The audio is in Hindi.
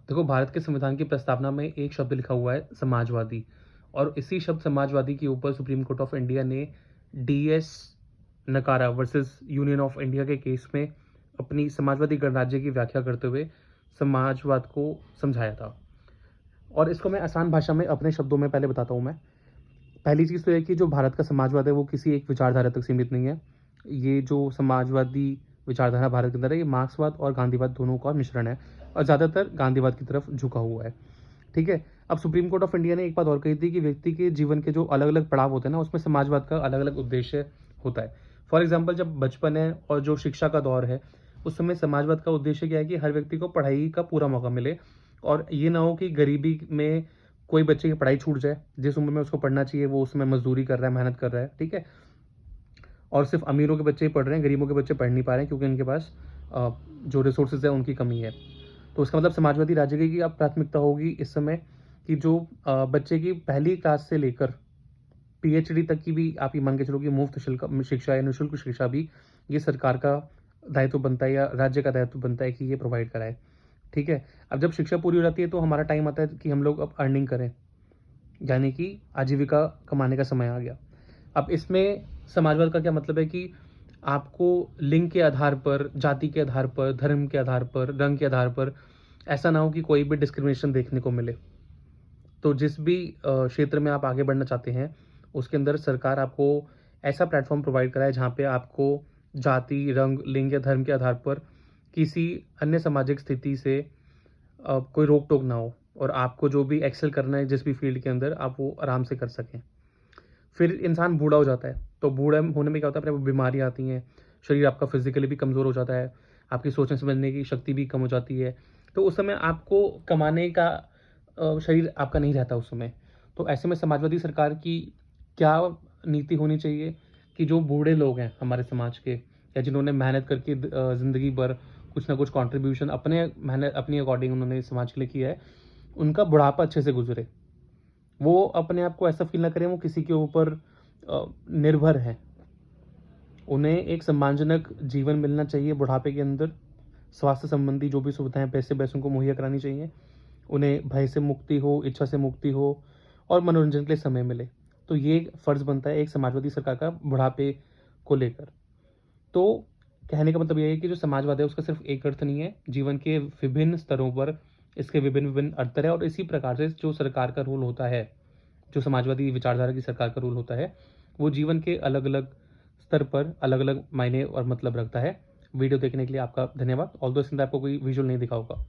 देखो, भारत के संविधान की प्रस्तावना में एक शब्द लिखा हुआ है समाजवादी, और इसी शब्द समाजवादी के ऊपर सुप्रीम कोर्ट ऑफ इंडिया ने डीएस नकारा वर्सेस यूनियन ऑफ इंडिया के केस में अपनी समाजवादी गणराज्य की व्याख्या करते हुए समाजवाद को समझाया था। और इसको मैं आसान भाषा में अपने शब्दों में पहले बताता हूँ मैं। पहली चीज़ तो ये कि जो भारत का समाजवाद है वो किसी एक विचारधारा तक सीमित नहीं है। ये जो समाजवादी विचारधारा भारत के अंदर है, ये मार्क्सवाद और गांधीवाद दोनों का मिश्रण है, और ज़्यादातर गांधीवाद की तरफ झुका हुआ है। ठीक है। अब सुप्रीम कोर्ट ऑफ इंडिया ने एक बात और कही थी कि व्यक्ति के जीवन के जो अलग अलग पड़ाव होते हैं ना, उसमें समाजवाद का अलग अलग उद्देश्य होता है। फॉर एग्जाम्पल, जब बचपन है और जो शिक्षा का दौर है, उस समय समाजवाद का उद्देश्य क्या है कि हर व्यक्ति को पढ़ाई का पूरा मौका मिले, और ये ना हो कि गरीबी में कोई बच्चे की पढ़ाई छूट जाए। जिस उम्र में उसको पढ़ना चाहिए वो उसमें मजदूरी कर रहा है, मेहनत कर रहा है। ठीक है। और सिर्फ अमीरों के बच्चे ही पढ़ रहे हैं, गरीबों के बच्चे पढ़ नहीं पा रहे हैं क्योंकि उनके पास जो रिसोर्सेज है उनकी कमी है। तो इसका मतलब समाजवादी राज्य की अब प्राथमिकता होगी इस समय कि जो बच्चे की पहली क्लास से लेकर पीएचडी तक की भी आप ये मान के चलो कि मुफ्त शुल्क शिक्षा या निःशुल्क शिक्षा भी ये सरकार का दायित्व बनता है या राज्य का दायित्व बनता है कि ये प्रोवाइड कराए। ठीक है। अब जब शिक्षा पूरी हो जाती है तो हमारा टाइम आता है कि हम लोग अब अर्निंग करें, यानी कि आजीविका कमाने का समय आ गया। अब इसमें समाजवाद का क्या मतलब है कि आपको लिंग के आधार पर, जाति के आधार पर, धर्म के आधार पर, रंग के आधार पर ऐसा ना हो कि कोई भी डिस्क्रिमिनेशन देखने को मिले। तो जिस भी क्षेत्र में आप आगे बढ़ना चाहते हैं, उसके अंदर सरकार आपको ऐसा प्लेटफॉर्म प्रोवाइड कराए जहाँ पे आपको जाति, रंग, लिंग या धर्म के आधार पर किसी अन्य सामाजिक स्थिति से कोई रोक टोक ना हो, और आपको जो भी एक्सेल करना है जिस भी फील्ड के अंदर, आप वो आराम से कर सकें। फिर इंसान बूढ़ा हो जाता है, तो बूढ़ा होने में क्या होता है, अपने बीमारियाँ आती हैं, शरीर आपका फिजिकली भी कमज़ोर हो जाता है, आपकी सोचने समझने की शक्ति भी कम हो जाती है। तो उस समय आपको कमाने का शरीर आपका नहीं रहता उस समय। तो ऐसे में समाजवादी सरकार की क्या नीति होनी चाहिए कि जो बूढ़े लोग हैं हमारे समाज के, या जिन्होंने मेहनत करके ज़िंदगी भर कुछ ना कुछ कंट्रीब्यूशन अपने मेहनत अपनी अकॉर्डिंग उन्होंने समाज के लिए किया है, उनका बुढ़ापा अच्छे से गुजरे। वो अपने आप को ऐसा फील ना करें वो किसी के ऊपर निर्भर है। उन्हें एक सम्मानजनक जीवन मिलना चाहिए बुढ़ापे के अंदर। स्वास्थ्य संबंधी जो भी सुविधाएं पैसे पैसों को मुहैया करानी चाहिए। उन्हें भय से मुक्ति हो, इच्छा से मुक्ति हो, और मनोरंजन के लिए समय मिले। तो ये फर्ज बनता है एक समाजवादी सरकार का बुढ़ापे को लेकर। तो कहने का मतलब ये है कि जो समाजवाद है उसका सिर्फ एक अर्थ नहीं है, जीवन के विभिन्न स्तरों पर इसके विभिन्न विभिन्न अर्थ है। और इसी प्रकार से जो सरकार का रोल होता है, जो समाजवादी विचारधारा की सरकार का रोल होता है, वो जीवन के अलग अलग स्तर पर अलग अलग मायने और मतलब रखता है। वीडियो देखने के लिए आपका धन्यवाद। ऑल्दो इसमें आपको कोई विजुअल नहीं दिखा होगा।